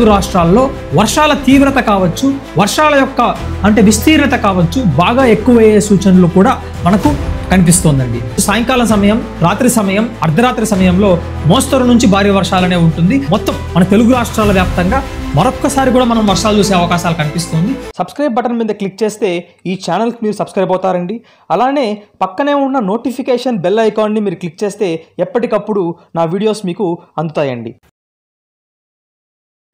తెలుగు రాష్ట్రాల్లో వర్షాల తీవ్రత కావచ్చు, వర్షాల యొక్క విస్తీర్ణత కావచ్చు బాగా ఎక్కువయ్యే సూచనలు కూడా మనకు కనిపిస్తోందండి. సాయంకాలం సమయం, రాత్రి సమయం, అర్ధరాత్రి సమయంలో మోస్తరు నుంచి భారీ వర్షాలనే ఉంటుంది. మొత్తం మన తెలుగు రాష్ట్రాల వ్యాప్తంగా మరొక్కసారి కూడా మనం వర్షాలు చూసే అవకాశాలు కనిపిస్తుంది. సబ్స్క్రైబ్ బటన్ మీద క్లిక్ చేస్తే ఈ ఛానల్కి మీరు సబ్స్క్రైబ్ అవుతారండి. అలానే పక్కనే ఉన్న నోటిఫికేషన్ బెల్ ఐకాన్ని మీరు క్లిక్ చేస్తే ఎప్పటికప్పుడు నా వీడియోస్ మీకు అందుతాయండి.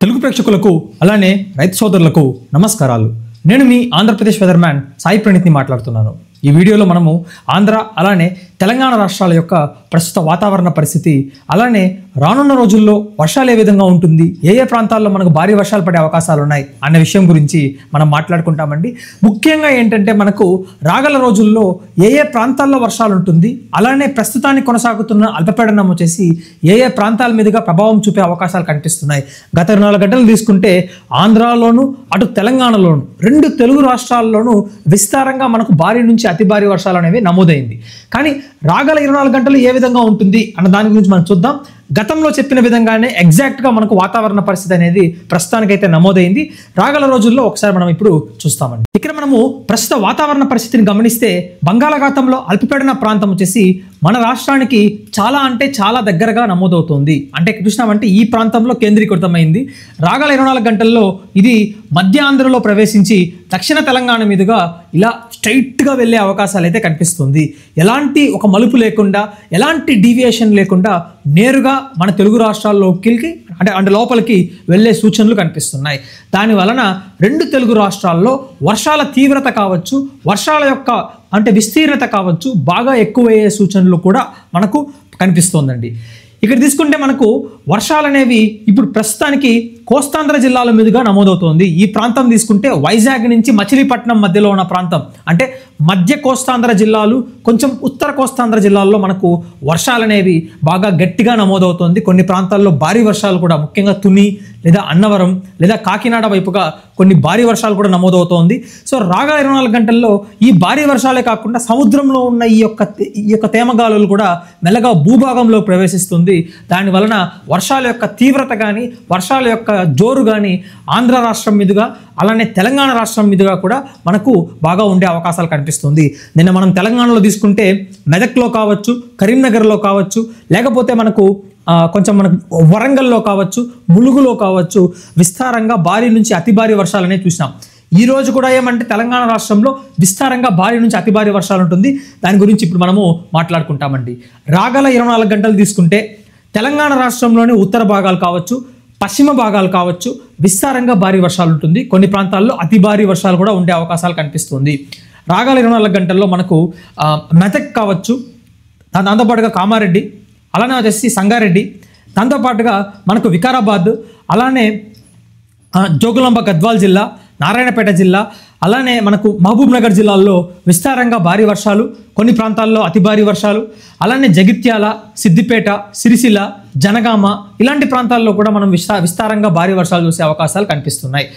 తెలుగు ప్రేక్షకులకు అలానే రైతు సోదరులకు నమస్కారాలు. నేను మీ ఆంధ్రప్రదేశ్ వెదర్ మ్యాన్ సాయి ప్రణీత్ని మాట్లాడుతున్నాను. ఈ వీడియోలో మనము ఆంధ్ర అలానే తెలంగాణ రాష్ట్రాల యొక్క ప్రస్తుత వాతావరణ పరిస్థితి, అలానే రానున్న రోజుల్లో వర్షాలు ఏ విధంగా ఉంటుంది, ఏ ఏ ప్రాంతాల్లో మనకు భారీ వర్షాలు పడే అవకాశాలు ఉన్నాయి అన్న విషయం గురించి మనం మాట్లాడుకుంటామండి. ముఖ్యంగా ఏంటంటే మనకు రాగల రోజుల్లో ఏ ఏ ప్రాంతాల్లో వర్షాలు ఉంటుంది, అలానే ప్రస్తుతానికి కొనసాగుతున్న అల్పపీడనం వచ్చేసి ఏ ఏ ప్రాంతాల మీదుగా ప్రభావం చూపే అవకాశాలు కనిపిస్తున్నాయి. గత 24 గంటలు తీసుకుంటే ఆంధ్రాలోను అటు తెలంగాణలోను రెండు తెలుగు రాష్ట్రాల్లోనూ విస్తారంగా మనకు భారీ నుంచి అతి భారీ వర్షాలు అనేవి నమోదైంది. కానీ రాగల 24 గంటలు ఏ విధంగా ఉంటుంది అన్న దాని గురించి మనం చూద్దాం. గతంలో చెప్పిన విధంగానే ఎగ్జాక్ట్గా మనకు వాతావరణ పరిస్థితి అనేది ప్రస్తుతానికైతే నమోదైంది. రాగల రోజుల్లో ఒకసారి మనం ఇప్పుడు చూస్తామండి. ఇక్కడ మనము ప్రస్తుత వాతావరణ పరిస్థితిని గమనిస్తే బంగాళాఖాతంలో అల్పపీడన ప్రాంతం వచ్చేసి మన రాష్ట్రానికి చాలా దగ్గరగా నమోదవుతుంది. అంటే చూసినామంటే ఈ ప్రాంతంలో కేంద్రీకృతమైంది. రాగల 24 గంటల్లో ఇది మధ్య ఆంధ్రలో ప్రవేశించి దక్షిణ తెలంగాణ మీదుగా ఇలా స్ట్రైట్గా వెళ్ళే అవకాశాలు అయితే కనిపిస్తుంది. ఎలాంటి ఒక మలుపు లేకుండా, ఎలాంటి డీవియేషన్ లేకుండా నేరుగా మన తెలుగు రాష్ట్రాల్లోకి అంటే లోపలికి వెళ్ళే సూచనలు కనిపిస్తున్నాయి. దాని వలన రెండు తెలుగు రాష్ట్రాల్లో వర్షాల తీవ్రత కావచ్చు, వర్షాల యొక్క విస్తీర్ణత కావచ్చు బాగా ఎక్కువయ్యే సూచనలు కూడా మనకు కనిపిస్తోందండి. ఇక్కడ తీసుకుంటే మనకు వర్షాలు అనేవి ఇప్పుడు ప్రస్తుతానికి కోస్తాంధ్ర జిల్లాల మీదుగా నమోదవుతోంది. ఈ ప్రాంతం తీసుకుంటే వైజాగ్ నుంచి మచిలీపట్నం మధ్యలో ఉన్న ప్రాంతం, అంటే మధ్య కోస్తాంధ్ర జిల్లాలు, కొంచెం ఉత్తర కోస్తాంధ్ర జిల్లాల్లో మనకు వర్షాలు అనేవి బాగా గట్టిగా నమోదవుతోంది. కొన్ని ప్రాంతాల్లో భారీ వర్షాలు కూడా, ముఖ్యంగా తుని లేదా అన్నవరం లేదా కాకినాడ వైపుగా కొన్ని భారీ వర్షాలు కూడా నమోదవుతోంది. సో రాగల 24 గంటల్లో ఈ భారీ వర్షాలే కాకుండా సముద్రంలో ఉన్న ఈ యొక్క తేమగాలులు కూడా మెల్లగా భూభాగంలో ప్రవేశిస్తుంది. దాని వలన వర్షాల యొక్క తీవ్రత కానీ, వర్షాల యొక్క జోరు కానీ ఆంధ్ర రాష్ట్రం మీదుగా అలానే తెలంగాణ రాష్ట్రం మీదుగా కూడా మనకు బాగా ఉండే అవకాశాలు కనిపిస్తుంది. నిన్న మనం తెలంగాణలో తీసుకుంటే మెదక్లో కావచ్చు, కరీంనగర్లో కావచ్చు, లేకపోతే మనకు వరంగల్లో కావచ్చు, ములుగులో కావచ్చు విస్తారంగా భారీ నుంచి అతి భారీ వర్షాలు అనేవి చూసినాం. ఈ రోజు కూడా ఏమంటే తెలంగాణ రాష్ట్రంలో విస్తారంగా భారీ నుంచి అతి భారీ వర్షాలు ఉంటుంది. దాని గురించి ఇప్పుడు మనము మాట్లాడుకుంటామండి. రాగల 24 గంటలు తీసుకుంటే తెలంగాణ రాష్ట్రంలోని ఉత్తర భాగాలు కావచ్చు, పశ్చిమ భాగాలు కావచ్చు విస్తారంగా భారీ వర్షాలు ఉంటుంది. కొన్ని ప్రాంతాల్లో అతి భారీ వర్షాలు కూడా ఉండే అవకాశాలు కనిపిస్తుంది. రాగల 24 గంటల్లో మనకు మెదక్ కావచ్చు, దాంతోపాటుగా కామారెడ్డి, అలానే వచ్చేసి సంగారెడ్డి, దాంతోపాటుగా మనకు వికారాబాద్, అలానే జోగులాంబ గద్వాల్ జిల్లా, నారాయణపేట జిల్లా, అలానే మనకు మహబూబ్ నగర్ జిల్లాల్లో విస్తారంగా భారీ వర్షాలు, కొన్ని ప్రాంతాల్లో అతి భారీ వర్షాలు, అలానే జగిత్యాల, సిద్దిపేట, సిరిసిల్ల, జనగామ ఇలాంటి ప్రాంతాల్లో కూడా మనం విస్తారంగా భారీ వర్షాలు చూసే అవకాశాలు కనిపిస్తున్నాయి.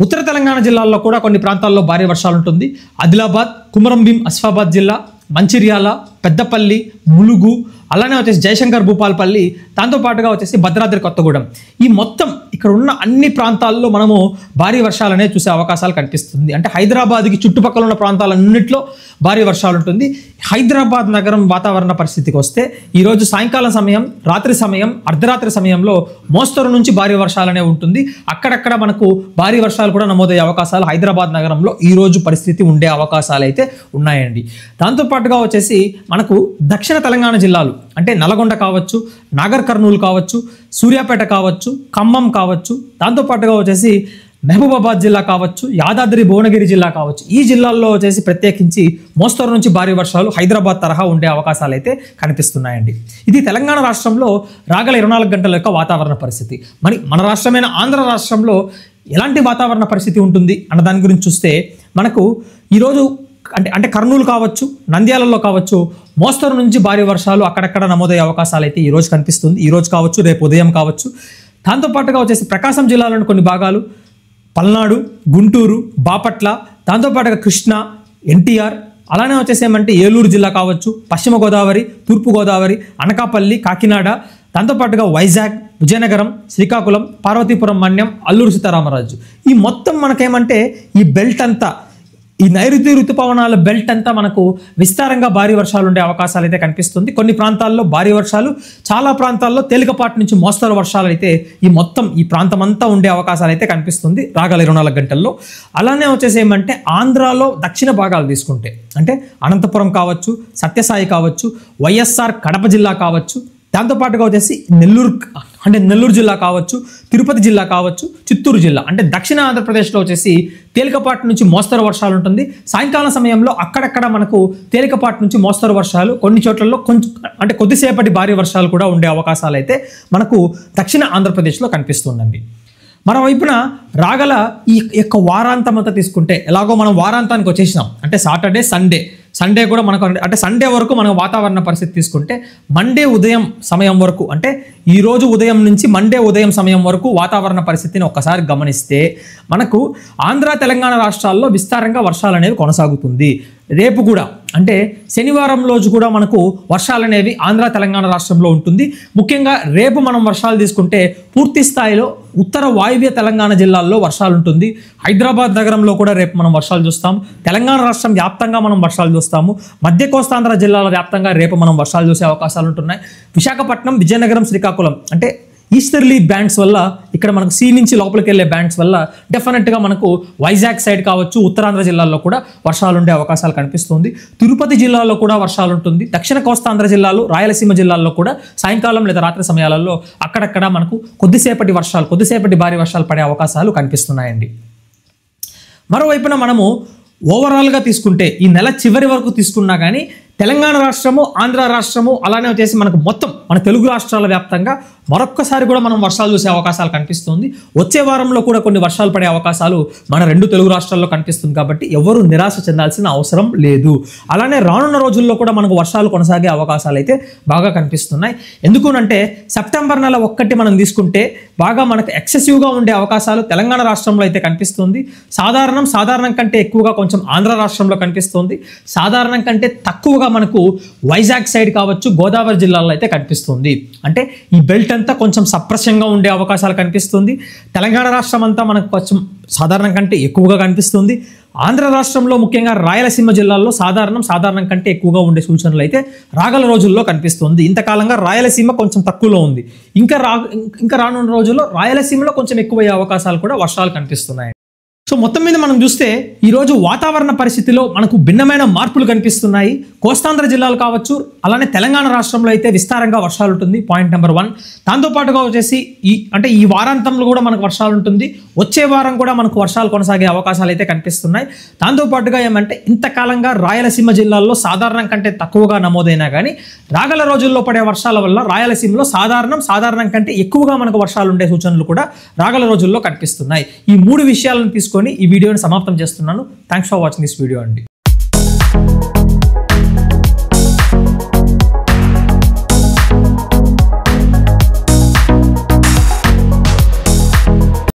ఉత్తర తెలంగాణ జిల్లాల్లో కూడా కొన్ని ప్రాంతాల్లో భారీ వర్షాలు ఉంటుంది. ఆదిలాబాద్, కుమరంభీం, ఆసిఫాబాద్ జిల్లా, మంచిర్యాల, పెద్దపల్లి, ములుగు, అలానే వచ్చేసి జయశంకర్ భూపాలపల్లి, దాంతోపాటుగా వచ్చేసి భద్రాద్రి కొత్తగూడెం, ఈ మొత్తం ఇక్కడ ఉన్న అన్ని ప్రాంతాల్లో మనము భారీ వర్షాలు అనేవి చూసే అవకాశాలు కనిపిస్తుంది. అంటే హైదరాబాద్కి చుట్టుపక్కల ఉన్న ప్రాంతాలన్నింటిలో భారీ వర్షాలు ఉంటుంది. హైదరాబాద్ నగరం వాతావరణ పరిస్థితికి వస్తే ఈరోజు సాయంకాలం సమయం, రాత్రి సమయం, అర్ధరాత్రి సమయంలో మోస్తరు నుంచి భారీ వర్షాలు అనేవి ఉంటుంది. అక్కడక్కడ మనకు భారీ వర్షాలు కూడా నమోదయ్యే అవకాశాలు హైదరాబాద్ నగరంలో ఈరోజు పరిస్థితి ఉండే అవకాశాలు అయితే ఉన్నాయండి. దాంతోపాటుగా వచ్చేసి మనకు దక్షిణ తెలంగాణ జిల్లాలు అంటే నల్గొండ కావచ్చు, నాగర్ కర్నూలు కావచ్చు, సూర్యాపేట కావచ్చు, ఖమ్మం కావచ్చు, దాంతోపాటుగా వచ్చేసి మహబూబాబాద్ జిల్లా కావచ్చు, యాదాద్రి భువనగిరి జిల్లా కావచ్చు, ఈ జిల్లాల్లో వచ్చేసి ప్రత్యేకించి మోస్తరు నుంచి భారీ వర్షాలు హైదరాబాద్ తరహా ఉండే అవకాశాలు అయితే కనిపిస్తున్నాయండి. ఇది తెలంగాణ రాష్ట్రంలో రాగల 24 గంటల యొక్క వాతావరణ పరిస్థితి. మరి మన రాష్ట్రమైన ఆంధ్ర రాష్ట్రంలో ఎలాంటి వాతావరణ పరిస్థితి ఉంటుంది అన్న దాని గురించి చూస్తే మనకు ఈరోజు అంటే కర్నూలు కావచ్చు, నంద్యాలలో కావచ్చు మోస్తరు నుంచి భారీ వర్షాలు అక్కడక్కడ నమోదయ్యే అవకాశాలు అయితే ఈరోజు కనిపిస్తుంది. ఈరోజు కావచ్చు, రేపు ఉదయం కావచ్చు. దాంతోపాటుగా వచ్చేసి ప్రకాశం జిల్లాలోని కొన్ని భాగాలు, పల్నాడు, గుంటూరు, బాపట్ల, దాంతోపాటుగా కృష్ణా, ఎన్టీఆర్, అలానే వచ్చేసి ఏమంటే ఏలూరు జిల్లా కావచ్చు, పశ్చిమ గోదావరి, తూర్పు గోదావరి, అనకాపల్లి, కాకినాడ, దాంతోపాటుగా వైజాగ్, విజయనగరం, శ్రీకాకుళం, పార్వతీపురం మన్యం, అల్లూరు సీతారామరాజు ఈ మొత్తం మనకేమంటే ఈ బెల్ట్ అంతా ఈ నైరుతి ఋతుపవనాల బెల్ట్ అంతా మనకు విస్తారంగా భారీ వర్షాలు ఉండే అవకాశాలు అయితే కనిపిస్తుంది. కొన్ని ప్రాంతాల్లో భారీ వర్షాలు, చాలా ప్రాంతాల్లో తేలికపాటి నుంచి మోస్తరు వర్షాలు అయితే ఈ ప్రాంతం అంతా ఉండే అవకాశాలు అయితే కనిపిస్తుంది రాగల 24 గంటల్లో. అలానే వచ్చేసి ఏమంటే ఆంధ్రాలో దక్షిణ భాగాలు తీసుకుంటే అంటే అనంతపురం కావచ్చు, సత్యసాయి కావచ్చు, వైఎస్ఆర్ కడప జిల్లా కావచ్చు, దాంతోపాటుగా వచ్చేసి నెల్లూరు జిల్లా కావచ్చు, తిరుపతి జిల్లా కావచ్చు, చిత్తూరు జిల్లా అంటే దక్షిణ ఆంధ్రప్రదేశ్లో వచ్చేసి తేలికపాటి నుంచి మోస్తరు వర్షాలు ఉంటుంది. సాయంకాలం సమయంలో అక్కడక్కడ మనకు తేలికపాటి నుంచి మోస్తరు వర్షాలు, కొన్ని చోట్లలో కొద్దిసేపటి భారీ వర్షాలు కూడా ఉండే అవకాశాలు అయితే మనకు దక్షిణ ఆంధ్రప్రదేశ్లో కనిపిస్తుందండి. మరోవైపున రాగల ఈ యొక్క వారాంతం అంతా తీసుకుంటే ఎలాగో మనం వారాంతానికి వచ్చేసినాం అంటే సాటర్డే, సండే కూడా మనకు అంటే సండే వరకు మన వాతావరణ పరిస్థితి తీసుకుంటే మండే ఉదయం సమయం వరకు అంటే ఈ రోజు ఉదయం నుంచి మండే ఉదయం సమయం వరకు వాతావరణ పరిస్థితిని ఒక్కసారి గమనిస్తే మనకు ఆంధ్ర, తెలంగాణ రాష్ట్రాల్లో విస్తారంగా వర్షాలు అనేవి కొనసాగుతుంది. రేపు కూడా అంటే శనివారం రోజు కూడా మనకు వర్షాలు అనేవి ఆంధ్ర, తెలంగాణ రాష్ట్రంలో ఉంటుంది. ముఖ్యంగా రేపు మనం వర్షాలు తీసుకుంటే పూర్తి స్థాయిలో ఉత్తర వాయువ్య తెలంగాణ జిల్లాల్లో వర్షాలు ఉంటుంది. హైదరాబాద్ నగరంలో కూడా రేపు మనం వర్షాలు చూస్తాం. తెలంగాణ రాష్ట్రం వ్యాప్తంగా మనం వర్షాలు చూస్తాము. మధ్య కోస్తాంధ్ర జిల్లాల వ్యాప్తంగా రేపు మనం వర్షాలు చూసే అవకాశాలు ఉంటున్నాయి. విశాఖపట్నం, విజయనగరం, శ్రీకాకుళం అంటే ఈస్టర్లీ బ్యాండ్స్ వల్ల ఇక్కడ మనకు సీ నుంచి లోపలికి వెళ్ళే బ్యాండ్స్ వల్ల డెఫినెట్గా మనకు వైజాగ్ సైడ్ కావచ్చు, ఉత్తరాంధ్ర జిల్లాల్లో కూడా వర్షాలు ఉండే అవకాశాలు కనిపిస్తుంది. తిరుపతి జిల్లాలో కూడా వర్షాలు ఉంటుంది. దక్షిణ కోస్తాంధ్ర జిల్లాలు, రాయలసీమ జిల్లాల్లో కూడా సాయంకాలం లేదా రాత్రి సమయాలలో అక్కడక్కడ మనకు కొద్దిసేపటి భారీ వర్షాలు పడే అవకాశాలు కనిపిస్తున్నాయండి. మరోవైపున మనము ఓవరాల్గా తీసుకుంటే ఈ నెల చివరి వరకు తీసుకున్నా కానీ తెలంగాణ రాష్ట్రము, ఆంధ్ర రాష్ట్రము అలానే వచ్చేసి మనకు మొత్తం మన తెలుగు రాష్ట్రాల వ్యాప్తంగా మరొక్కసారి కూడా మనం వర్షాలు చూసే అవకాశాలు కనిపిస్తుంది. వచ్చే వారంలో కూడా కొన్ని వర్షాలు పడే అవకాశాలు మన 2 తెలుగు రాష్ట్రాల్లో కనిపిస్తుంది. కాబట్టి ఎవరు నిరాశ చెందాల్సిన అవసరం లేదు. అలానే రానున్న రోజుల్లో కూడా మనకు వర్షాలు కొనసాగే అవకాశాలు అయితే బాగా కనిపిస్తున్నాయి. ఎందుకునంటే సెప్టెంబర్ నెల 1 మనం తీసుకుంటే బాగా మనకు ఎక్సెసివ్గా ఉండే అవకాశాలు తెలంగాణ రాష్ట్రంలో అయితే కనిపిస్తుంది. సాధారణం కంటే ఎక్కువగా కొంచెం ఆంధ్ర రాష్ట్రంలో కనిపిస్తుంది. సాధారణం కంటే తక్కువగా మనకు వైజాగ్ సైడ్ కావచ్చు, గోదావరి జిల్లాలో అయితే కనిపిస్తుంది. అంటే ఈ బెల్ట్ అంతా కొంచెం సప్రెషన్గా ఉండే అవకాశాలు కనిపిస్తుంది. తెలంగాణ రాష్ట్రం అంతా మనకు కొంచెం సాధారణం కంటే ఎక్కువగా కనిపిస్తుంది. ఆంధ్ర రాష్ట్రంలో ముఖ్యంగా రాయలసీమ జిల్లాల్లో సాధారణం కంటే ఎక్కువగా ఉండే సూచనలు అయితే రాగల రోజుల్లో కనిపిస్తుంది. ఇంతకాలంగా రాయలసీమ కొంచెం తక్కువలో ఉంది. ఇంకా రానున్న రోజుల్లో రాయలసీమలో కొంచెం ఎక్కువయ్యే అవకాశాలు కూడా వర్షాలు కనిపిస్తున్నాయి. సో మొత్తం మీద మనం చూస్తే ఈరోజు వాతావరణ పరిస్థితిలో మనకు భిన్నమైన మార్పులు కనిపిస్తున్నాయి. కోస్తాంధ్ర జిల్లాలు కావచ్చు, అలానే తెలంగాణ రాష్ట్రంలో అయితే విస్తారంగా వర్షాలు ఉంటుంది. Point number 1. దాంతోపాటుగా వచ్చేసి ఈ వారాంతంలో కూడా మనకు వర్షాలు ఉంటుంది. వచ్చే వారం కూడా మనకు వర్షాలు కొనసాగే అవకాశాలు అయితే కనిపిస్తున్నాయి. దాంతోపాటుగా ఏమంటే ఇంతకాలంగా రాయలసీమ జిల్లాల్లో సాధారణం కంటే తక్కువగా నమోదైనా కానీ రాగల రోజుల్లో పడే వర్షాల వల్ల రాయలసీమలో సాధారణం కంటే ఎక్కువగా మనకు వర్షాలు ఉండే సూచనలు కూడా రాగల రోజుల్లో కనిపిస్తున్నాయి. ఈ 3 విషయాలను తీసుకొని ఈ వీడియోని సమాప్తం చేస్తున్నాను. Thanks for watching this video అండి.